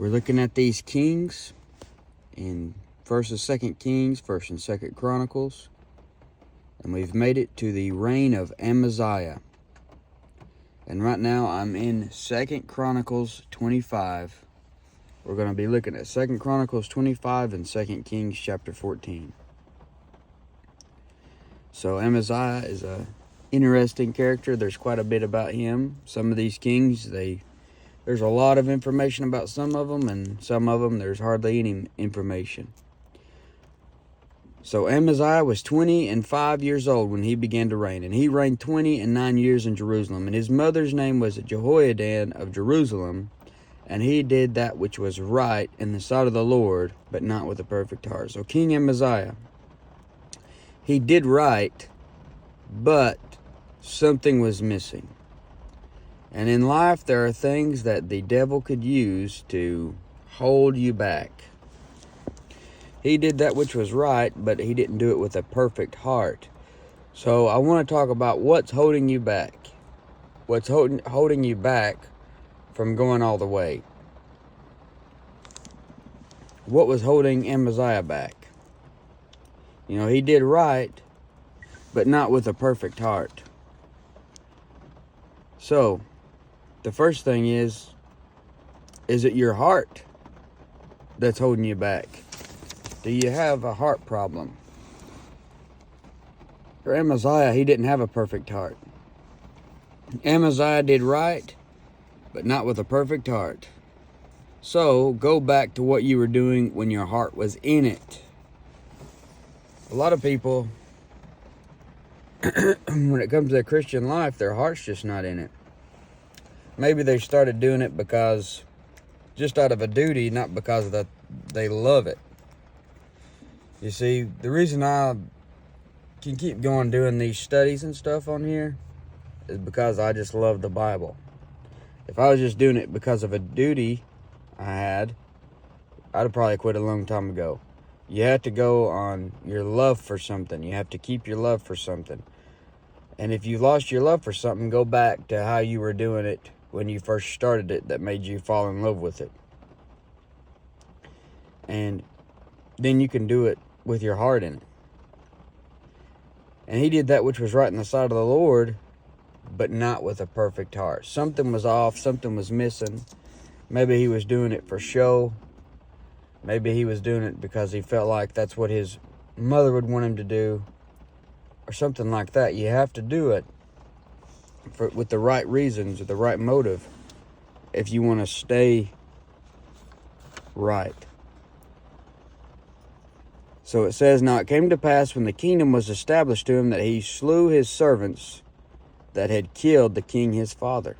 We're looking at these kings in 1st and 2nd Kings, 1st and 2nd Chronicles. And we've made it to the reign of Amaziah. And right now I'm in 2nd Chronicles 25. We're going to be looking at 2nd Chronicles 25 and 2nd Kings chapter 14. So Amaziah is a interesting character. There's quite a bit about him. Some of these kings, there's a lot of information about some of them, and some of them there's hardly any information. So Amaziah was 25 years old when he began to reign, and he reigned 29 years in Jerusalem. And his mother's name was Jehoiadan of Jerusalem, and he did that which was right in the sight of the Lord, but not with a perfect heart. So King Amaziah, he did right, but something was missing. And in life, there are things that the devil could use to hold you back. He did that which was right, but he didn't do it with a perfect heart. So I want to talk about what's holding you back. What's holding you back from going all the way. What was holding Amaziah back? You know, he did right, but not with a perfect heart. So, the first thing is it your heart that's holding you back? Do you have a heart problem? For Amaziah, he didn't have a perfect heart. Amaziah did right, but not with a perfect heart. So, go back to what you were doing when your heart was in it. A lot of people, when it comes to their Christian life, their heart's just not in it. Maybe they started doing it because, just out of a duty, not because that they love it. You see, the reason I can keep going doing these studies and stuff on here is because I just love the Bible. If I was just doing it because of a duty I had, I'd have probably quit a long time ago. You have to go on your love for something. You have to keep your love for something. And if you lost your love for something, go back to how you were doing it when you first started it that made you fall in love with it. And then you can do it with your heart in it. And he did that which was right in the sight of the Lord, but not with a perfect heart. Something was off, something was missing. Maybe he was doing it for show. Maybe he was doing it because he felt like that's what his mother would want him to do, or something like that. You have to do it with the right reasons, with the right motive, if you want to stay right. So it says, now it came to pass when the kingdom was established to him that he slew his servants that had killed the king his father.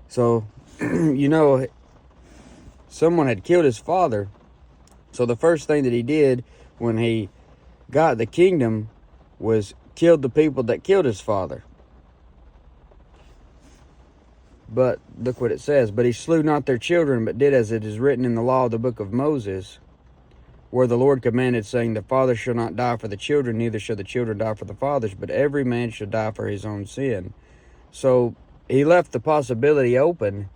So, you know, someone had killed his father. So the first thing that he did when he got the kingdom was killed the people that killed his father. But look what it says. But he slew not their children, but did as it is written in the law of the book of Moses, where the Lord commanded, saying, the father shall not die for the children, neither shall the children die for the fathers, but every man shall die for his own sin. So he left the possibility open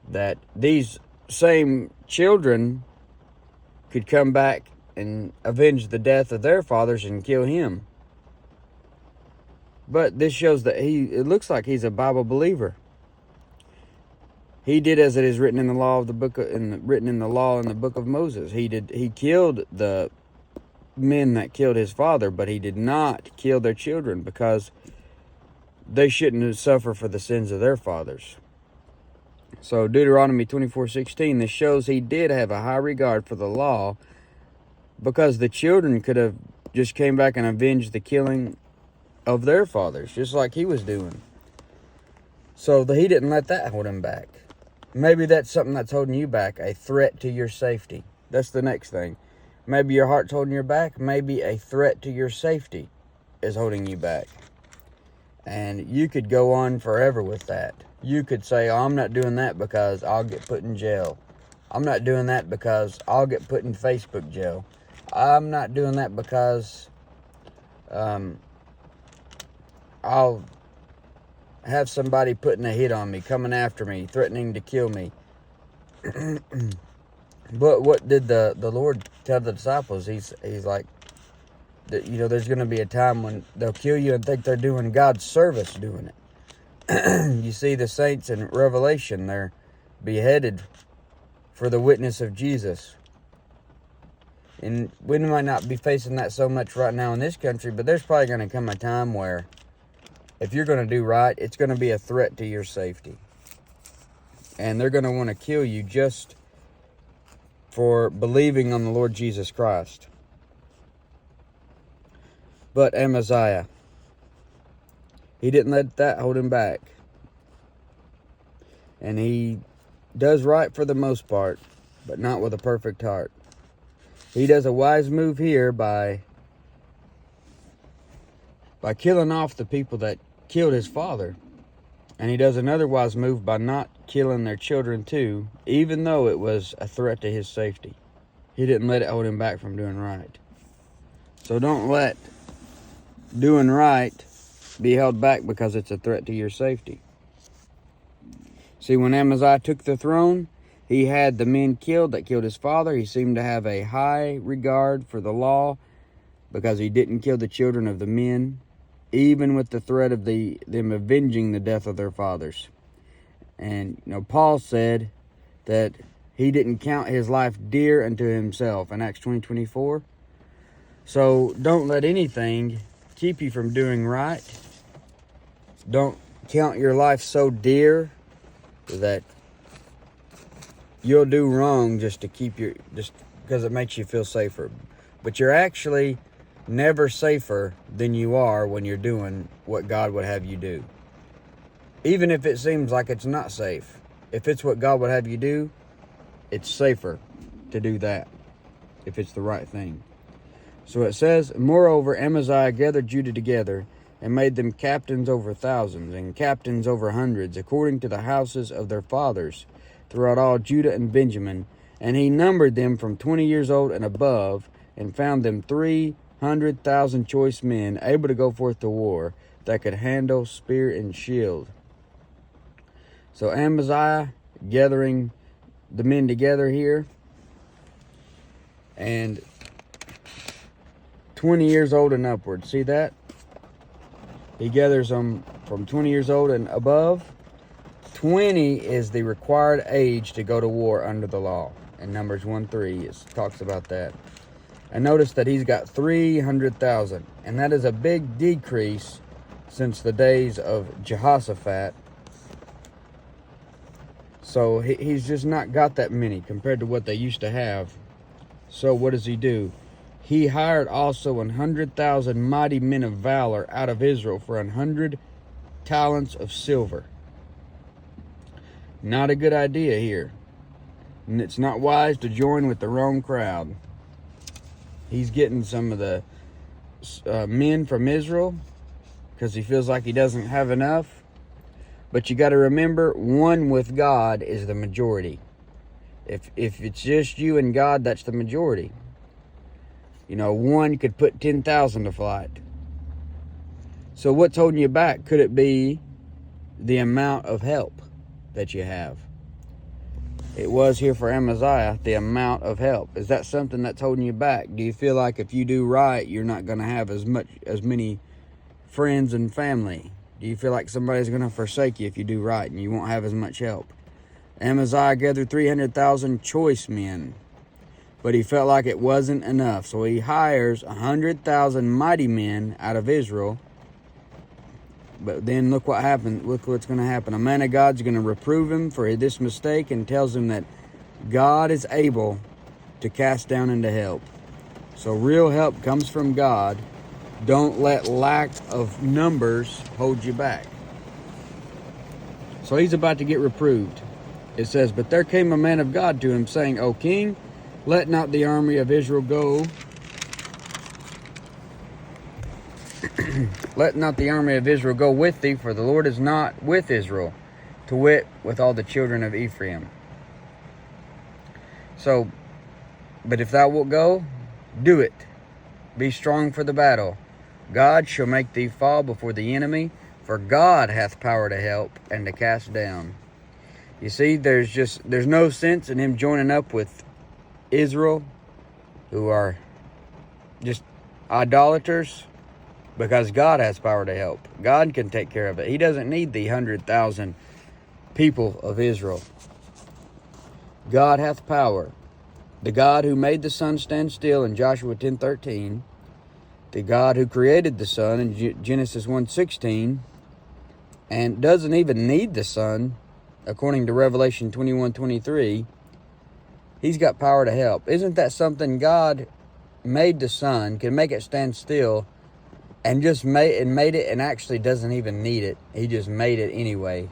that these same children could come back and avenge the death of their fathers and kill him. But this shows that it looks like he's a Bible believer. He did as it is written in the law of the book, written in the law in the book of Moses. He killed the men that killed his father, but he did not kill their children because they shouldn't suffer for the sins of their fathers. So Deuteronomy 24:16, this shows he did have a high regard for the law, because the children could have just came back and avenged the killing of their fathers, just like he was doing. So he didn't let that hold him back. Maybe that's something that's holding you back, a threat to your safety. That's the next thing. Maybe your heart's holding you back. Maybe a threat to your safety is holding you back. And you could go on forever with that. You could say, oh, I'm not doing that because I'll get put in jail. I'm not doing that because I'll get put in Facebook jail. I'm not doing that because I'll have somebody putting a hit on me, coming after me, threatening to kill me. But what did the Lord tell the disciples? He's like, you know, there's going to be a time when they'll kill you and think they're doing God's service doing it. You see the saints in Revelation, they're beheaded for the witness of Jesus. And we might not be facing that so much right now in this country, but there's probably going to come a time where if you're going to do right, it's going to be a threat to your safety. And they're going to want to kill you just for believing on the Lord Jesus Christ. But Amaziah, he didn't let that hold him back. And he does right for the most part, but not with a perfect heart. He does a wise move here by killing off the people that killed his father. And he does another wise move by not killing their children too, even though it was a threat to his safety. He didn't let it hold him back from doing right. So don't let doing right be held back because it's a threat to your safety. See, when Amaziah took the throne, he had the men killed that killed his father. He seemed to have a high regard for the law because he didn't kill the children of the men, even with the threat of them avenging the death of their fathers. And, you know, Paul said that he didn't count his life dear unto himself in Acts 20:24. So don't let anything keep you from doing right. Don't count your life so dear that you'll do wrong just because it makes you feel safer. But you're actually never safer than you are when you're doing what God would have you do. Even if it seems like it's not safe, if it's what God would have you do, it's safer to do that if it's the right thing. So it says, moreover, Amaziah gathered Judah together and made them captains over thousands and captains over hundreds, according to the houses of their fathers, throughout all Judah and Benjamin. And he numbered them from 20 years old and above, and found them 300,000 choice men, able to go forth to war, that could handle spear and shield. So Amaziah gathering the men together here, and 20 years old and upward. See that? He gathers them from 20 years old and above. 20 is the required age to go to war under the law. In Numbers 1:3, it talks about that. And notice that he's got 300,000. And that is a big decrease since the days of Jehoshaphat. So he's just not got that many compared to what they used to have. So what does he do? He hired also 100,000 mighty men of valor out of Israel for 100 talents of silver. Not a good idea here. And it's not wise to join with the wrong crowd. He's getting some of the men from Israel because he feels like he doesn't have enough. But you got to remember, one with God is the majority. If it's just you and God, that's the majority. You know, one could put 10,000 to flight. So what's holding you back? Could it be the amount of help that you have? It was here for Amaziah, the amount of help. Is that something that's holding you back? Do you feel like if you do right, you're not going to have as many friends and family? Do you feel like somebody's going to forsake you if you do right and you won't have as much help? Amaziah gathered 300,000 choice men, but he felt like it wasn't enough. So he hires 100,000 mighty men out of Israel. But then look what happened. Look what's going to happen. A man of God's going to reprove him for this mistake and tells him that God is able to cast down into help. So real help comes from God. Don't let lack of numbers hold you back. So he's about to get reproved. It says, but there came a man of God to him, saying, O king, let not the army of Israel go. Let not the army of Israel go with thee, for the Lord is not with Israel, to wit, with all the children of Ephraim. So, but if thou wilt go, do it. Be strong for the battle. God shall make thee fall before the enemy, for God hath power to help and to cast down. You see, there's no sense in him joining up with Israel, who are just idolaters, because God has power to help. God can take care of it. He doesn't need the 100,000 people of Israel. God hath power. The God who made the sun stand still in Joshua 10:13, the God who created the sun in Genesis 1:16, and doesn't even need the sun, according to Revelation 21:23, he's got power to help. Isn't that something? God made the sun, can make it stand still, and just made it and actually doesn't even need it. He just made it anyway.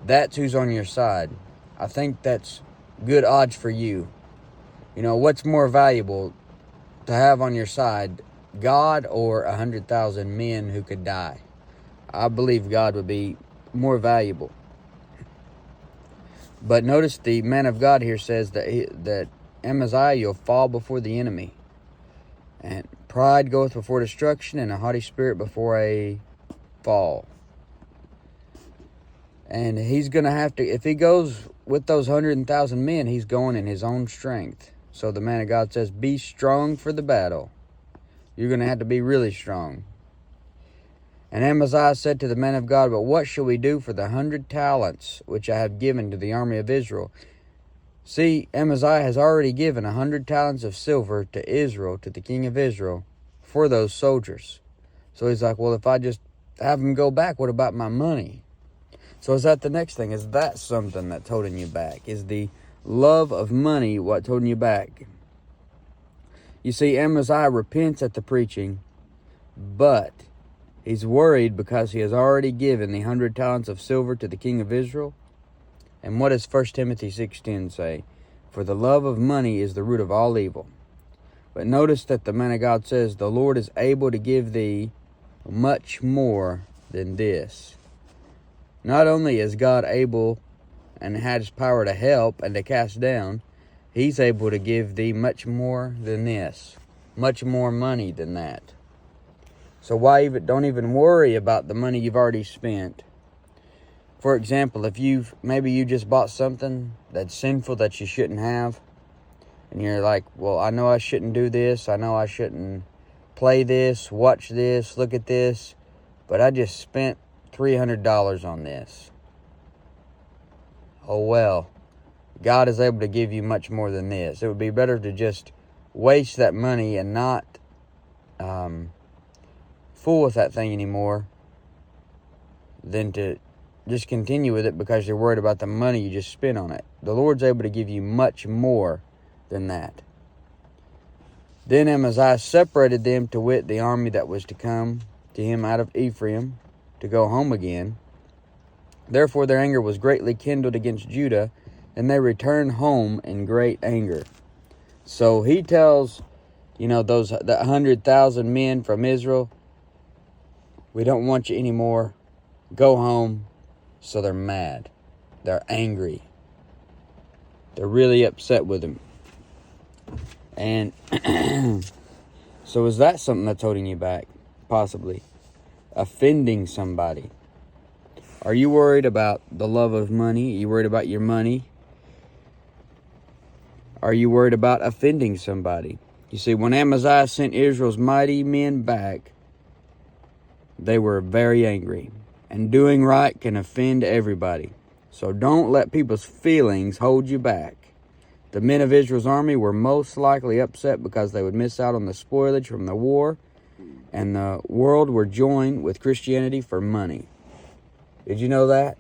That's who's on your side. I think that's good odds for you. You know, what's more valuable to have on your side, God or 100,000 men who could die? I believe God would be more valuable. But notice the man of God here says that Amaziah, you'll fall before the enemy. And pride goeth before destruction, and a haughty spirit before a fall. And he's going to have to, if he goes with those 100,000 men, he's going in his own strength. So the man of God says, be strong for the battle. You're going to have to be really strong. And Amaziah said to the man of God, but what shall we do for the 100 talents which I have given to the army of Israel? See, Amaziah has already given 100 talents of silver to Israel, to the king of Israel, for those soldiers. So he's like, well, if I just have them go back, what about my money? So is that the next thing? Is that something that's holding you back? Is the love of money what's holding you back? You see, Amaziah repents at the preaching, but he's worried because he has already given the 100 talents of silver to the king of Israel. And what does 1 Timothy 6:10 say? For the love of money is the root of all evil. But notice that the man of God says, the Lord is able to give thee much more than this. Not only is God able and has power to help and to cast down, he's able to give thee much more than this. Much more money than that. So don't even worry about the money you've already spent. For example, if maybe you just bought something that's sinful that you shouldn't have, and you're like, well, I know I shouldn't do this, I know I shouldn't play this, watch this, look at this, but I just spent $300 on this. Oh well, God is able to give you much more than this. It would be better to just waste that money and not fool with that thing anymore than to just continue with it because you're worried about the money you just spent on it. The Lord's able to give you much more than that. Then Amaziah separated them, to wit, the army that was to come to him out of Ephraim, to go home again. Therefore their anger was greatly kindled against Judah, and they returned home in great anger. So he tells, the 100,000 men from Israel, we don't want you anymore. Go home. So they're mad. They're angry. They're really upset with him. And so is that something that's holding you back? Possibly. Offending somebody. Are you worried about the love of money? Are you worried about your money? Are you worried about offending somebody? You see, when Amaziah sent Israel's mighty men back, they were very angry. And doing right can offend everybody. So don't let people's feelings hold you back. The men of Israel's army were most likely upset because they would miss out on the spoilage from the war, and the world were joined with Christianity for money. Did you know that?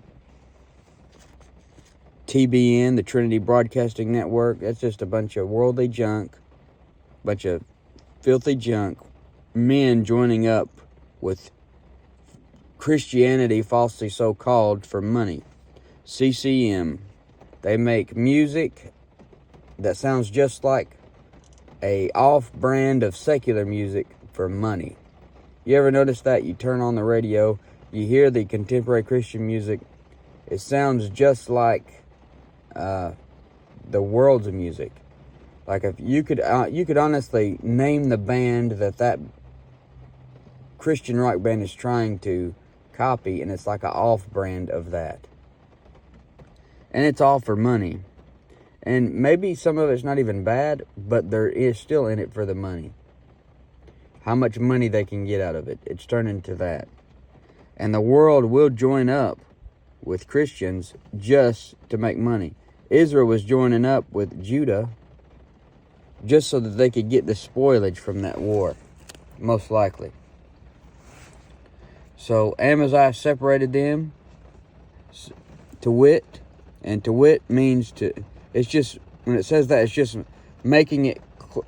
TBN, the Trinity Broadcasting Network, that's just a bunch of worldly junk, bunch of filthy junk, men joining up with Christianity, falsely so-called, for money. CCM. They make music that sounds just like a off-brand of secular music for money. You ever notice that? You turn on the radio, you hear the contemporary Christian music, it sounds just like the world's music. Like if you could honestly name the band that Christian rock band is trying to copy, and it's like an off-brand of that. And it's all for money. And maybe some of it's not even bad, but there is still in it for the money. How much money they can get out of it. It's turning to that. And the world will join up with Christians just to make money. Israel was joining up with Judah just so that they could get the spoilage from that war, most likely. So Amaziah separated them, to wit, and to wit means to. It's just, when it says that, it's just making it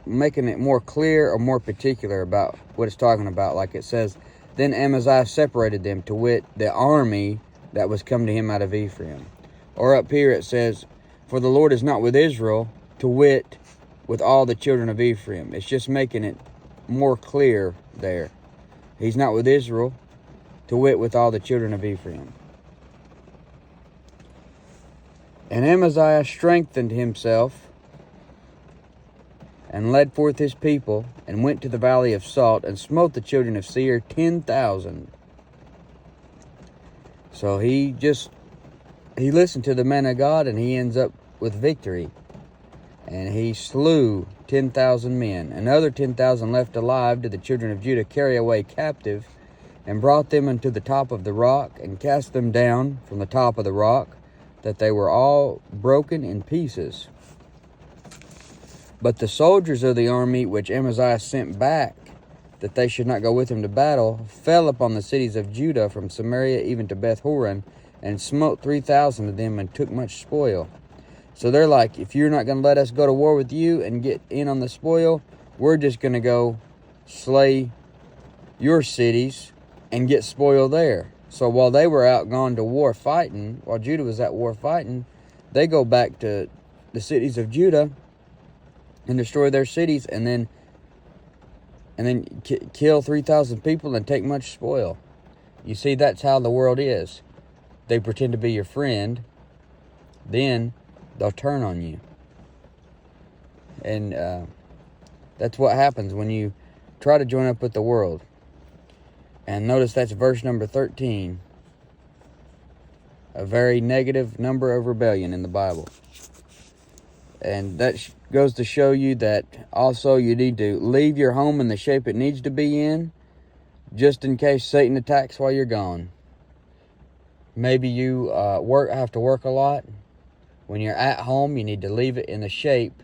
more clear or more particular about what it's talking about. Like it says, then Amaziah separated them, to wit, the army that was come to him out of Ephraim. Or up here it says, for the Lord is not with Israel, to wit, with all the children of Ephraim. It's just making it more clear there. He's not with Israel, to wit, with all the children of Ephraim. And Amaziah strengthened himself and led forth his people and went to the valley of Salt and smote the children of Seir 10,000. So he listened to the man of God, and he ends up with victory. And he slew 10,000 men. Another 10,000 left alive did the children of Judah carry away captive, and brought them unto the top of the rock, and cast them down from the top of the rock, that they were all broken in pieces. But the soldiers of the army which Amaziah sent back, that they should not go with him to battle, fell upon the cities of Judah from Samaria even to Beth Horon, and smote 3,000 of them, and took much spoil. So they're like, if you're not going to let us go to war with you and get in on the spoil, we're just going to go slay your cities and get spoil there. So while they were out gone to war fighting, while Judah was at war fighting, they go back to the cities of Judah and destroy their cities, and then kill 3,000 people and take much spoil. You see, that's how the world is. They pretend to be your friend, then they'll turn on you. And that's what happens when you try to join up with the world. And notice that's verse number 13. A very negative number of rebellion in the Bible. And that goes to show you that also you need to leave your home in the shape it needs to be in, just in case Satan attacks while you're gone. Maybe you have to work a lot. When you're at home, you need to leave it in the shape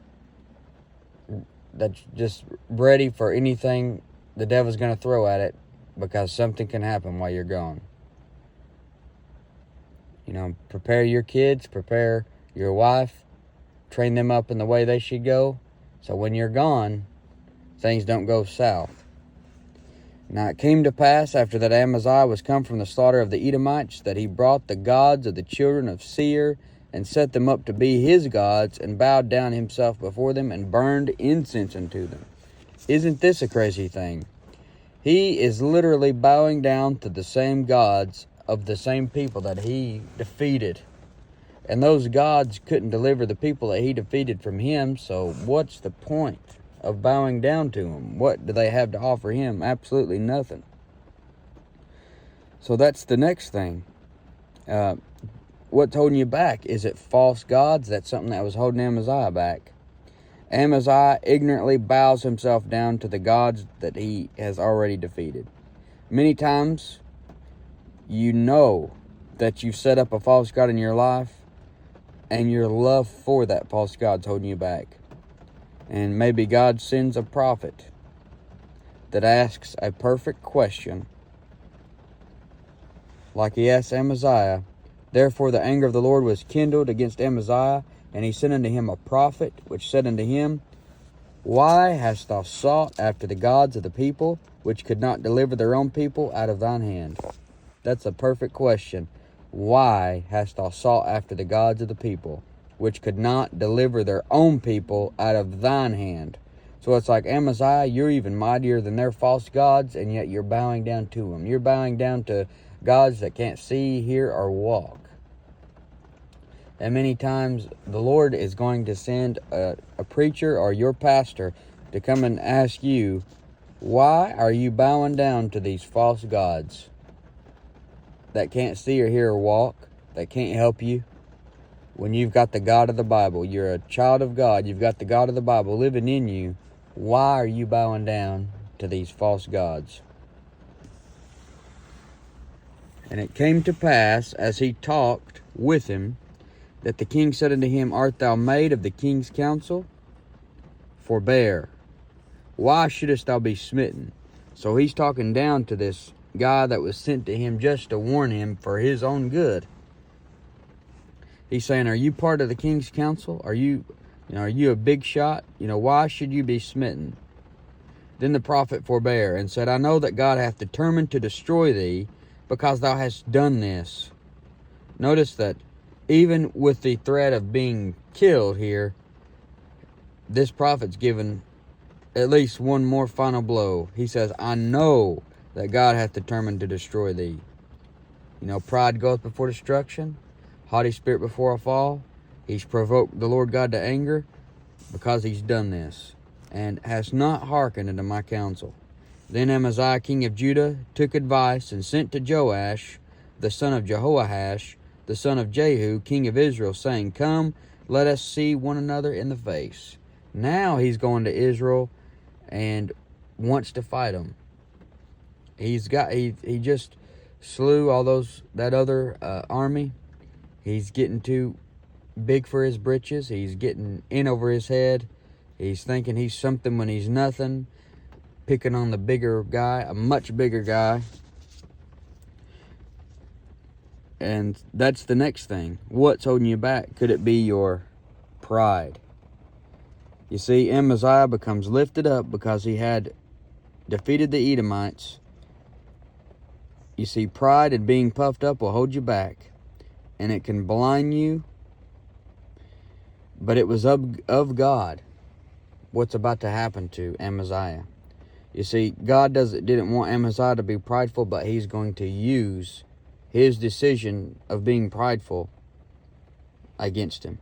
that's just ready for anything the devil's going to throw at it, because something can happen while you're gone. You know, prepare your kids, prepare your wife, train them up in the way they should go, so when you're gone, things don't go south. Now it came to pass, after that Amaziah was come from the slaughter of the Edomites, that he brought the gods of the children of Seir, and set them up to be his gods, and bowed down himself before them, and burned incense unto them. Isn't this a crazy thing? He is literally bowing down to the same gods of the same people that he defeated. And those gods couldn't deliver the people that he defeated from him, so what's the point of bowing down to them? What do they have to offer him? Absolutely nothing. So that's the next thing. What's holding you back? Is it false gods? That's something that was holding Amaziah back. Amaziah ignorantly bows himself down to the gods that he has already defeated. Many times, you know that you've set up a false god in your life, and your love for that false god's holding you back. And maybe God sends a prophet that asks a perfect question, like he asked Amaziah. Therefore the anger of the Lord was kindled against Amaziah, and he sent unto him a prophet, which said unto him, Why hast thou sought after the gods of the people, which could not deliver their own people out of thine hand? That's a perfect question. Why hast thou sought after the gods of the people, which could not deliver their own people out of thine hand? So it's like, Amaziah, you're even mightier than their false gods, and yet you're bowing down to them. You're bowing down to gods that can't see, hear, or walk. And many times the Lord is going to send a preacher or your pastor to come and ask you, why are you bowing down to these false gods that can't see or hear or walk, that can't help you? when you've got the God of the Bible. You're a child of God. You've got the God of the Bible living in you. Why are you bowing down to these false gods? And it came to pass, as he talked with him, that the king said unto him, Art thou made of the king's counsel? Forbear. Why shouldest thou be smitten? So he's talking down to this guy that was sent to him just to warn him for his own good. He's saying, are you part of the king's council? Are you a big shot? Why should you be smitten? Then the prophet forbare and said, I know that God hath determined to destroy thee, because thou hast done this. Notice that even with the threat of being killed here, this prophet's given at least one more final blow. He says, I know that God hath determined to destroy thee. Pride goeth before destruction, haughty spirit before a fall. He's provoked the Lord God to anger because he's done this, and has not hearkened unto my counsel. Then Amaziah king of Judah took advice, and sent to Joash, the son of Jehoahash, the son of Jehu, king of Israel, saying, Come, let us see one another in the face. Now he's going to Israel and wants to fight them. He just slew all that other army. He's getting too big for his britches. He's getting in over his head. He's thinking he's something when he's nothing. Picking on the bigger guy, a much bigger guy. And that's the next thing. What's holding you back? Could it be your pride? You see, Amaziah becomes lifted up because he had defeated the Edomites. You see, pride and being puffed up will hold you back, and it can blind you. But it was of God what's about to happen to Amaziah. You see, God didn't want Amaziah to be prideful, but he's going to use his decision of being prideful against him.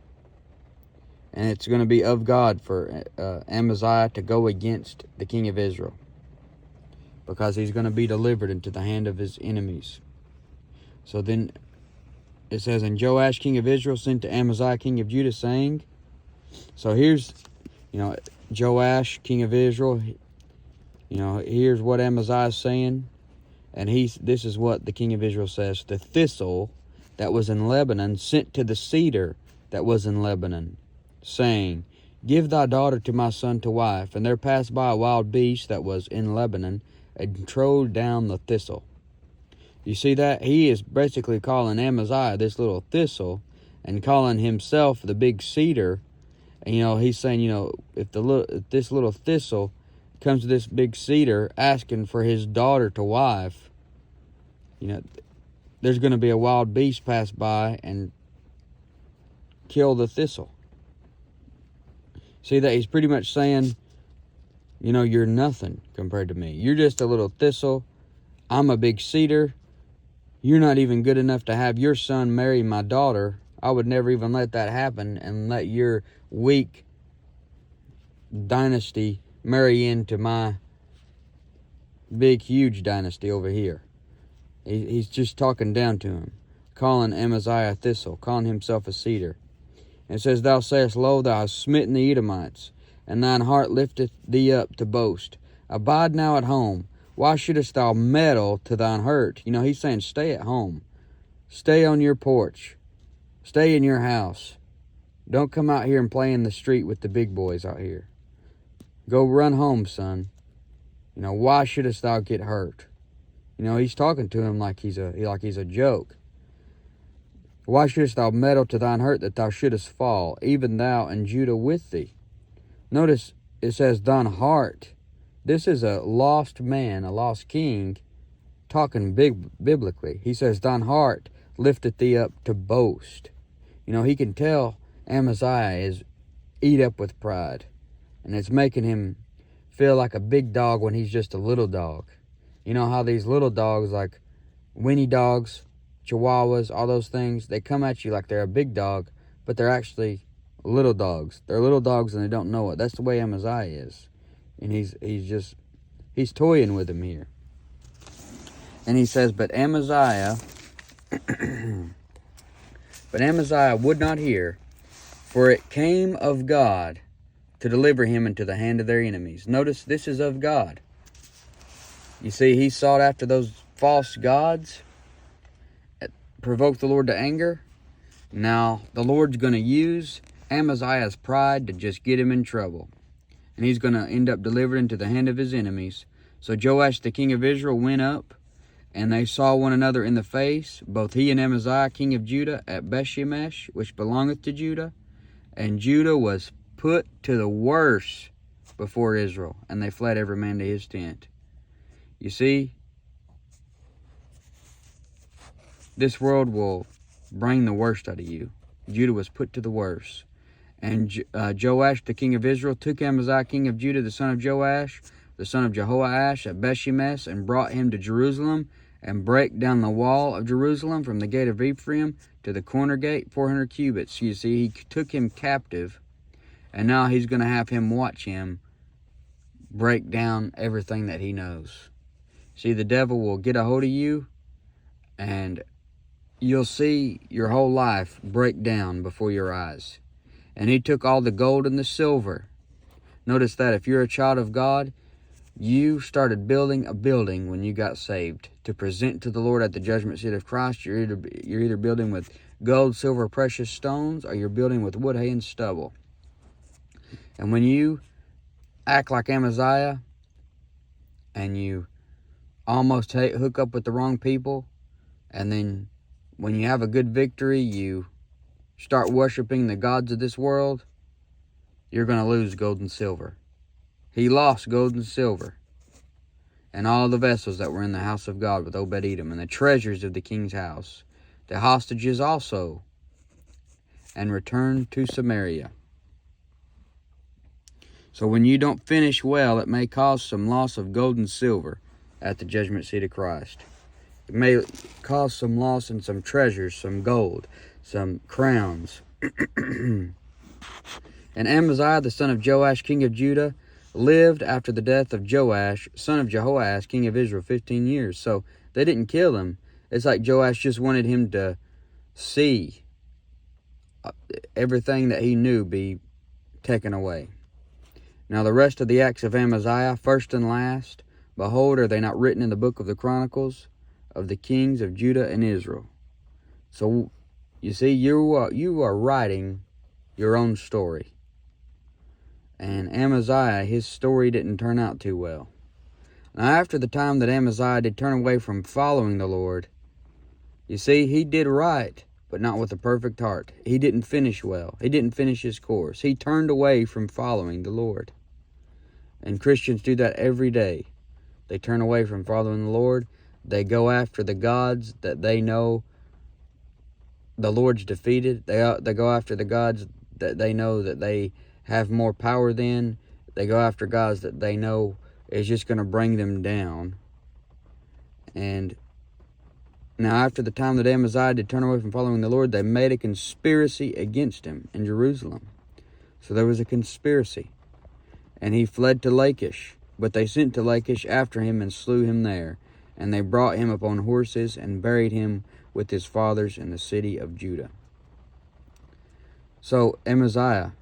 And it's going to be of God for Amaziah to go against the king of Israel, because he's going to be delivered into the hand of his enemies. So then it says, And Joash king of Israel sent to Amaziah king of Judah, saying, so here's, Joash king of Israel, here's what Amaziah is saying. And this is what the king of Israel says. The thistle that was in Lebanon sent to the cedar that was in Lebanon, saying, Give thy daughter to my son to wife. And there passed by a wild beast that was in Lebanon, and trode down the thistle. You see that? He is basically calling Amaziah this little thistle, and calling himself the big cedar. And he's saying, if this little thistle comes to this big cedar asking for his daughter to wife, there's going to be a wild beast pass by and kill the thistle. See that? He's pretty much saying, you're nothing compared to me. You're just a little thistle. I'm a big cedar. You're not even good enough to have your son marry my daughter. I would never even let that happen, and let your weak dynasty marry into my big, huge dynasty over here. He's just talking down to him, calling Amaziah a thistle, calling himself a cedar. And it says, Thou sayest, Lo, thou hast smitten the Edomites, and thine heart lifteth thee up to boast. Abide now at home. Why shouldest thou meddle to thine hurt? He's saying, stay at home. Stay on your porch. Stay in your house. Don't come out here and play in the street with the big boys out here. Go run home, son. Why shouldest thou get hurt? He's talking to him like he's a joke. Why shouldest thou meddle to thine hurt, that thou shouldest fall, even thou and Judah with thee? Notice it says thine heart. This is a lost man, a lost king, talking biblically. He says thine heart lifteth thee up to boast. He can tell Amaziah is eat up with pride, and it's making him feel like a big dog when he's just a little dog. You know how these little dogs, like weenie dogs, chihuahuas, all those things, they come at you like they're a big dog, but they're actually little dogs. They're little dogs and they don't know it. That's the way Amaziah is. And he's toying with him here. And he says, But Amaziah But Amaziah would not hear, for it came of God to deliver him into the hand of their enemies. Notice this is of God. You see, he sought after those false gods, provoked the Lord to anger. Now, the Lord's going to use Amaziah's pride to just get him in trouble. And he's going to end up delivered into the hand of his enemies. So Joash, the king of Israel, went up, and they saw one another in the face, both he and Amaziah, king of Judah, at Bethshemesh, which belongeth to Judah. And Judah was put to the worse before Israel, and they fled every man to his tent. You see, this world will bring the worst out of you. Judah was put to the worst. And Joash, the king of Israel, took Amaziah, king of Judah, the son of Joash, the son of Jehoash, at Bethshemesh, and brought him to Jerusalem, and brake down the wall of Jerusalem from the gate of Ephraim to the corner gate, 400 cubits. You see, he took him captive, and now he's going to have him watch him break down everything that he knows. See, the devil will get a hold of you, and you'll see your whole life break down before your eyes. And he took all the gold and the silver. Notice that if you're a child of God, you started building a building when you got saved to present to the Lord at the judgment seat of Christ. You're either building with gold, silver, precious stones, or you're building with wood, hay, and stubble. And when you act like Amaziah and you almost hook up with the wrong people, and then when you have a good victory, you start worshiping the gods of this world, you're going to lose gold and silver. He lost gold and silver and all the vessels that were in the house of God with Obed-Edom, and the treasures of the king's house, the hostages also, and returned to Samaria. So when you don't finish well, it may cause some loss of gold and silver at the judgment seat of Christ. It may cause some loss in some treasures, some gold, some crowns. And Amaziah, the son of Joash, king of Judah, lived after the death of Joash, son of Jehoash, king of Israel, 15 years. So they didn't kill him. It's like Joash just wanted him to see everything that he knew be taken away. Now the rest of the acts of Amaziah, first and last, behold, are they not written in the book of the Chronicles of the kings of Judah and Israel? So you see, you are writing your own story. And Amaziah, his story didn't turn out too well. Now after the time that Amaziah did turn away from following the Lord, you see, he did right, but not with a perfect heart. He didn't finish well. He didn't finish his course. He turned away from following the Lord. And Christians do that every day. They turn away from following the Lord. They go after the gods that they know the Lord's defeated. They go after the gods that they know that they have more power than. They go after gods that they know is just going to bring them down. And now after the time that Amaziah did turn away from following the Lord, they made a conspiracy against him in Jerusalem. So there was a conspiracy. And he fled to Lachish. But they sent to Lachish after him and slew him there. And they brought him upon horses and buried him with his fathers in the city of Judah. So Amaziah,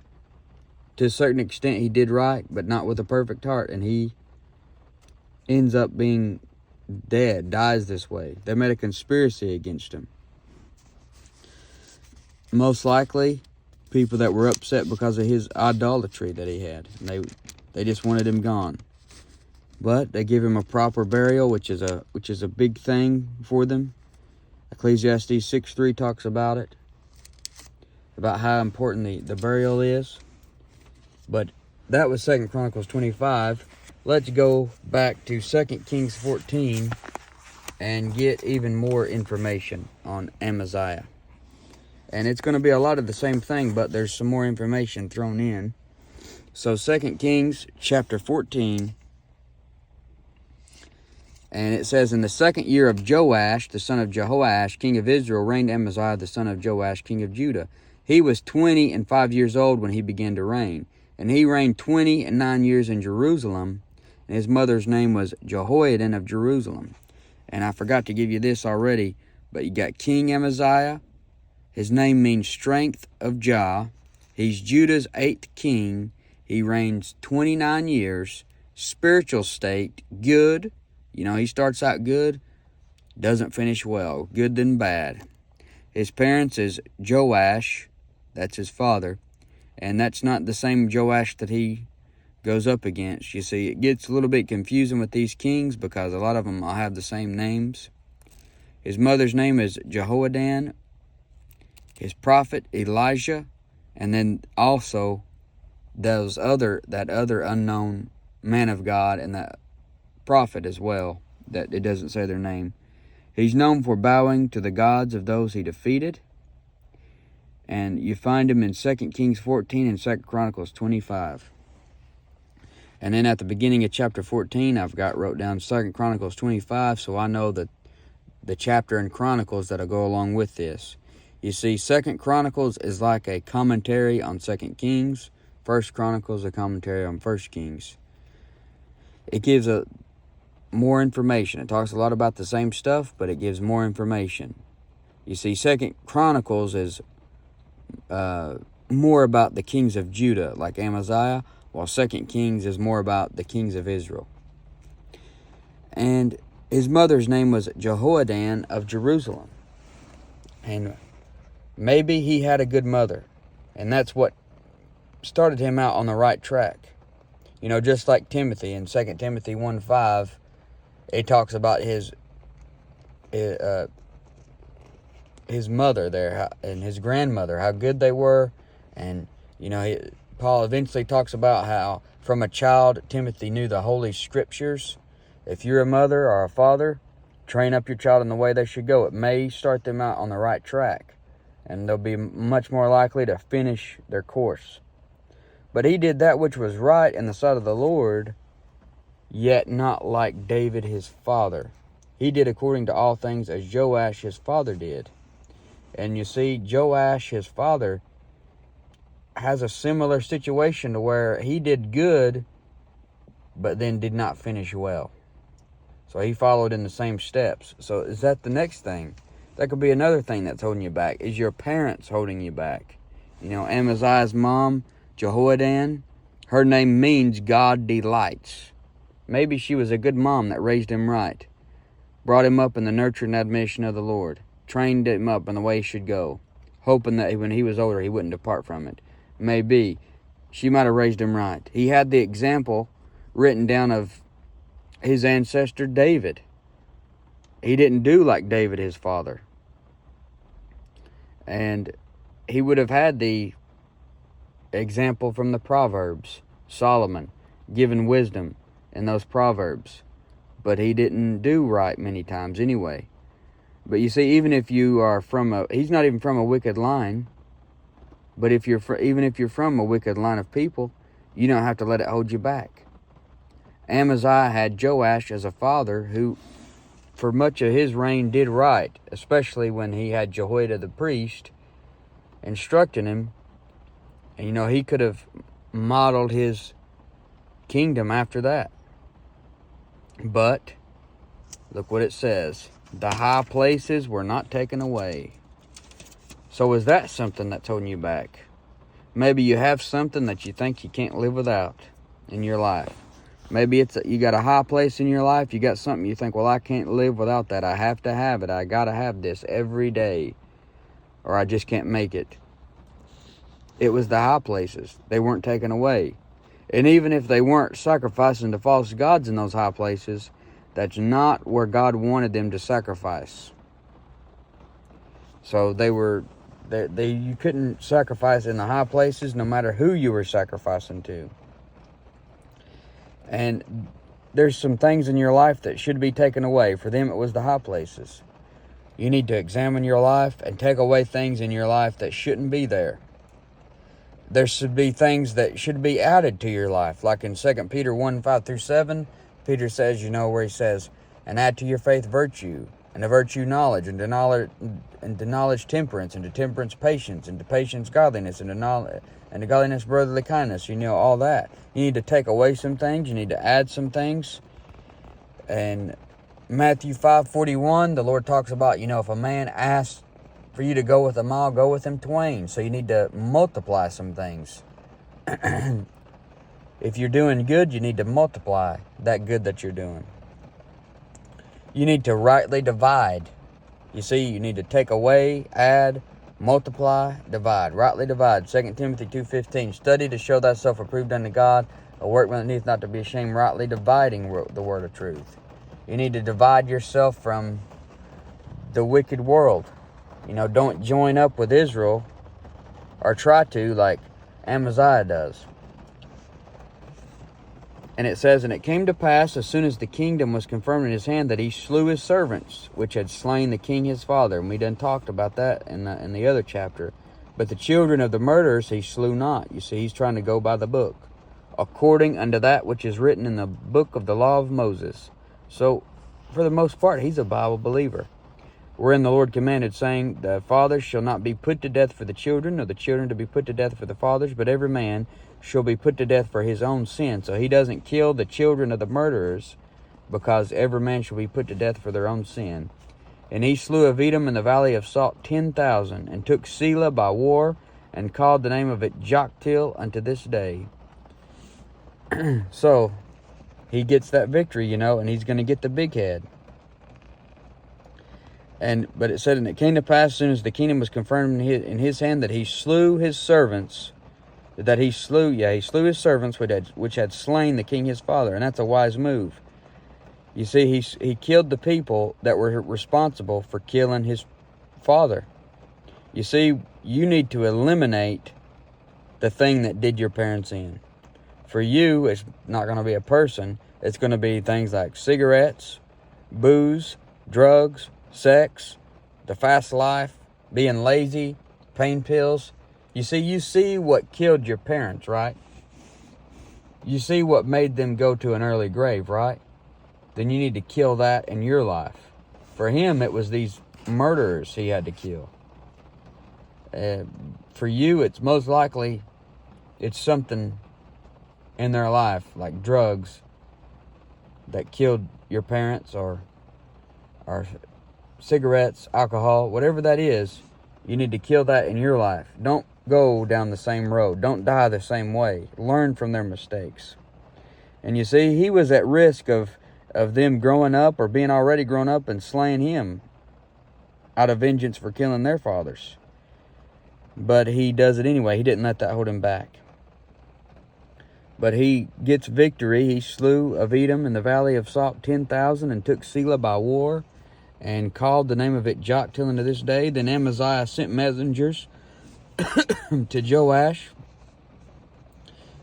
to a certain extent, he did right, but not with a perfect heart. And he ends up being dead, dies this way. They made a conspiracy against him. Most likely, people that were upset because of his idolatry that he had. And they just wanted him gone. But they give him a proper burial, which is a big thing for them. Ecclesiastes 6:3 talks about it, about how important the burial is. But that was 2 Chronicles 25. Let's go back to 2 Kings 14 and get even more information on Amaziah. And it's going to be a lot of the same thing, but there's some more information thrown in. So 2 Kings chapter 14, and it says, in the 2nd year of Joash, the son of Jehoash, king of Israel, reigned Amaziah, the son of Joash, king of Judah. He was 25 years old when he began to reign. And he reigned 29 years in Jerusalem. And his mother's name was Jehoiadan of Jerusalem. And I forgot to give you this already, but you got King Amaziah. His name means strength of Jah. He's Judah's 8th king. He reigns 29 years. Spiritual state, good. He starts out good, doesn't finish well. Good than bad. His parents is Joash. That's his father. And that's not the same Joash that he goes up against. You see, it gets a little bit confusing with these kings because a lot of them all have the same names. His mother's name is Jehoadan. His prophet, Elijah. And then also that other unknown man of God and that prophet as well, that it doesn't say their name. He's known for bowing to the gods of those he defeated. And you find him in 2 Kings 14 and 2 Chronicles 25. And then at the beginning of chapter 14, I've wrote down 2 Chronicles 25, so I know that the chapter in Chronicles that'll go along with this. You see, 2 Chronicles is like a commentary on 2 Kings. 1 Chronicles is a commentary on 1 Kings. It gives more information. It talks a lot about the same stuff, but it gives more information. You see, 2 Chronicles is more about the kings of Judah, like Amaziah, while 2 Kings is more about the kings of Israel. And his mother's name was Jehoadan of Jerusalem. And maybe he had a good mother, and that's what started him out on the right track. Just like Timothy in 2 Timothy 1:5, it talks about his mother there and his grandmother, how good they were. And, Paul eventually talks about how from a child, Timothy knew the Holy Scriptures. If you're a mother or a father, train up your child in the way they should go. It may start them out on the right track, and they'll be much more likely to finish their course. But he did that which was right in the sight of the Lord, yet not like David his father. He did according to all things as Joash his father did. And you see, Joash his father has a similar situation to where he did good, but then did not finish well. So he followed in the same steps. So is that the next thing? That could be another thing that's holding you back. Is your parents holding you back? Amaziah's mom, Jehoadan, her name means God delights. Maybe she was a good mom that raised him right, brought him up in the nurture and admonition of the Lord, trained him up in the way he should go, hoping that when he was older he wouldn't depart from it. Maybe she might have raised him right. He had the example written down of his ancestor David. He didn't do like David his father. And he would have had the example from the Proverbs. Solomon, given wisdom in those Proverbs. But he didn't do right many times anyway. But you see, even if you are he's not even from a wicked line. But even if you're from a wicked line of people, you don't have to let it hold you back. Amaziah had Joash as a father who, for much of his reign, did right, especially when he had Jehoiada the priest instructing him. And he could have modeled his kingdom after that. But look what it says. The high places were not taken away. So is that something that's holding you back? Maybe you have something that you think you can't live without in your life. Maybe you got a high place in your life. You got something you think, well, I can't live without that. I have to have it. I got to have this every day, or I just can't make it. It was the high places. They weren't taken away. And even if they weren't sacrificing to false gods in those high places, that's not where God wanted them to sacrifice. So you couldn't sacrifice in the high places no matter who you were sacrificing to. And there's some things in your life that should be taken away. For them, it was the high places. You need to examine your life and take away things in your life that shouldn't be there. There should be things that should be added to your life. Like in 2 Peter 1:5-7, Peter says, where he says, and add to your faith virtue, and to virtue knowledge, and to knowledge temperance, and to temperance patience, and to patience godliness, and to godliness brotherly kindness. All that. You need to take away some things. You need to add some things. And Matthew 5:41, the Lord talks about, if a man asks for you to go with them all, go with them twain. So you need to multiply some things. If you're doing good, you need to multiply that good that you're doing. You need to rightly divide. You see, you need to take away, add, multiply, divide. Rightly divide. 2 Timothy 2:15. Study to show thyself approved unto God, a workman that needeth not to be ashamed, rightly dividing the word of truth. You need to divide yourself from the wicked world. Don't join up with Israel, or try to, like Amaziah does. And it says, and it came to pass, as soon as the kingdom was confirmed in his hand, that he slew his servants, which had slain the king his father. And we done talked about that in the other chapter. But the children of the murderers he slew not. You see, he's trying to go by the book, according unto that which is written in the book of the law of Moses. So, for the most part, he's a Bible believer. Wherein the Lord commanded, saying, the fathers shall not be put to death for the children, nor the children to be put to death for the fathers, but every man shall be put to death for his own sin. So he doesn't kill the children of the murderers, because every man shall be put to death for their own sin. And he slew of Edom in the valley of Salt 10,000, and took Selah by war, and called the name of it Joktil unto this day. So, he gets that victory, and he's going to get the big head. But it said, and it came to pass, as soon as the kingdom was confirmed in his hand, that he slew his servants, he slew his servants which had slain the king his father. And that's a wise move. You see, he killed the people that were responsible for killing his father. You see, you need to eliminate the thing that did your parents in. For you, it's not going to be a person. It's going to be things like cigarettes, booze, drugs, sex, the fast life, being lazy, pain pills. You see what killed your parents, right? You see what made them go to an early grave, right? Then you need to kill that in your life. For him, it was these murderers he had to kill. For you, it's most likely it's something in their life, like drugs, that killed your parents, or cigarettes, alcohol, whatever that is. You need to kill that in your life. Don't go down the same road. Don't die the same way. Learn from their mistakes. And you see, he was at risk of them growing up, or being already grown up, and slaying him out of vengeance for killing their fathers. But he does it anyway. He didn't let that hold him back. But he gets victory. He slew of Edom in the valley of Salt 10,000, and took Selah by war, and called the name of it Joktil unto this day. Then Amaziah sent messengers to Joash,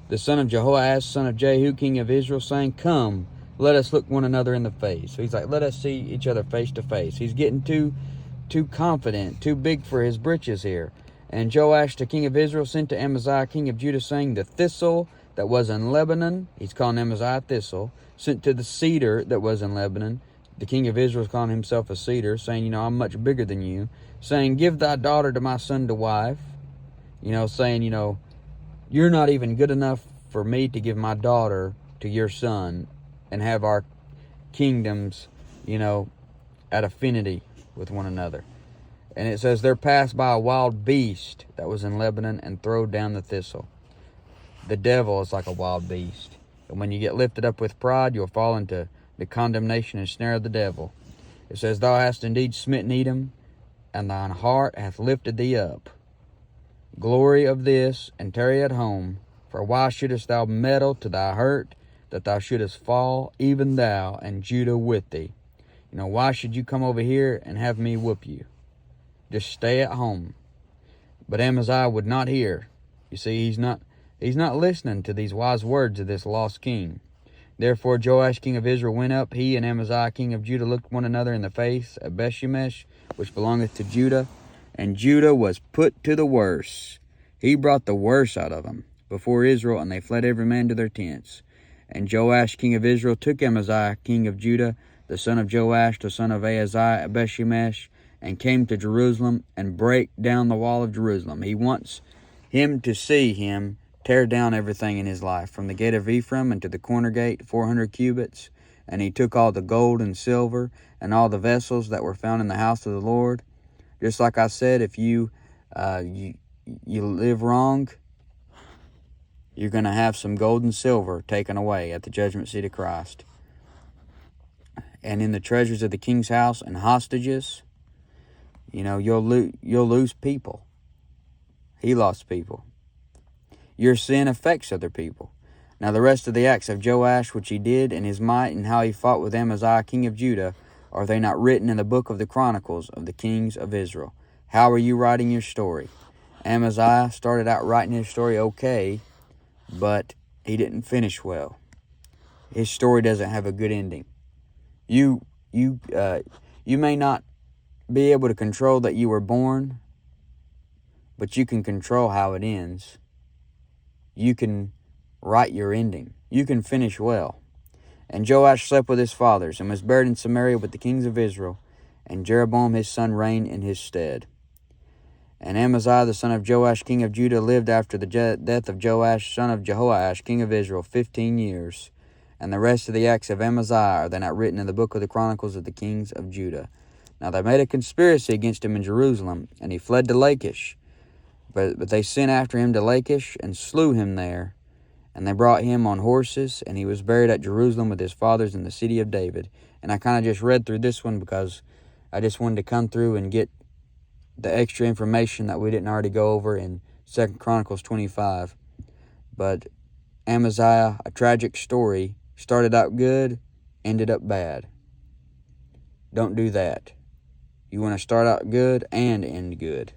the son of Jehoahaz, son of Jehu, king of Israel, saying, come, let us look one another in the face. So he's like, let us see each other face to face. He's getting too confident, too big for his britches here. And Joash, the king of Israel, sent to Amaziah, king of Judah, saying, the thistle that was in Lebanon, he's calling Amaziah thistle, sent to the cedar that was in Lebanon. The king of Israel is calling himself a cedar, saying, I'm much bigger than you, saying, give thy daughter to my son to wife. Saying, you're not even good enough for me to give my daughter to your son and have our kingdoms, at affinity with one another. And it says, there passed by a wild beast that was in Lebanon, and throwed down the thistle. The devil is like a wild beast. And when you get lifted up with pride, you'll fall into the condemnation and snare of the devil. It says, thou hast indeed smitten Edom, and thine heart hath lifted thee up. Glory of this, and tarry at home. For why shouldest thou meddle to thy hurt, that thou shouldest fall, even thou, and Judah with thee? Why should you come over here and have me whoop you? Just stay at home. But Amaziah would not hear. You see, he's not listening to these wise words of this lost king. Therefore Joash king of Israel went up. He and Amaziah king of Judah looked one another in the face at Bethshemesh, which belongeth to Judah. And Judah was put to the worse. He brought the worse out of them before Israel, and they fled every man to their tents. And Joash king of Israel took Amaziah king of Judah, the son of Joash, the son of Ahaziah, at Bethshemesh, and came to Jerusalem, and brake down the wall of Jerusalem. He wants him to see him tear down everything in his life, from the gate of Ephraim unto the corner gate, 400 cubits. And he took all the gold and silver, and all the vessels that were found in the house of the Lord, Just like I said, if you live wrong, you're going to have some gold and silver taken away at the judgment seat of Christ. And in the treasures of the king's house and hostages, you'll lose people. He lost people. Your sin affects other people. Now the rest of the acts of Joash, which he did, and his might, and how he fought with Amaziah king of Judah, are they not written in the book of the Chronicles of the kings of Israel? How are you writing your story? Amaziah started out writing his story okay, but he didn't finish well. His story doesn't have a good ending. You may not be able to control that you were born, but you can control how it ends. You can write your ending. You can finish well. And Joash slept with his fathers, and was buried in Samaria with the kings of Israel, and Jeroboam his son reigned in his stead. And Amaziah the son of Joash king of Judah lived after the death of Joash son of Jehoash king of Israel 15 years. And the rest of the acts of Amaziah, are they not written in the book of the Chronicles of the kings of Judah? Now they made a conspiracy against him in Jerusalem, and he fled to Lachish. But they sent after him to Lachish, and slew him there. And they brought him on horses, and he was buried at Jerusalem with his fathers in the city of David. And I kind of just read through this one because I just wanted to come through and get the extra information that we didn't already go over in 2 Chronicles 25. But Amaziah, a tragic story, started out good, ended up bad. Don't do that. You want to start out good and end good.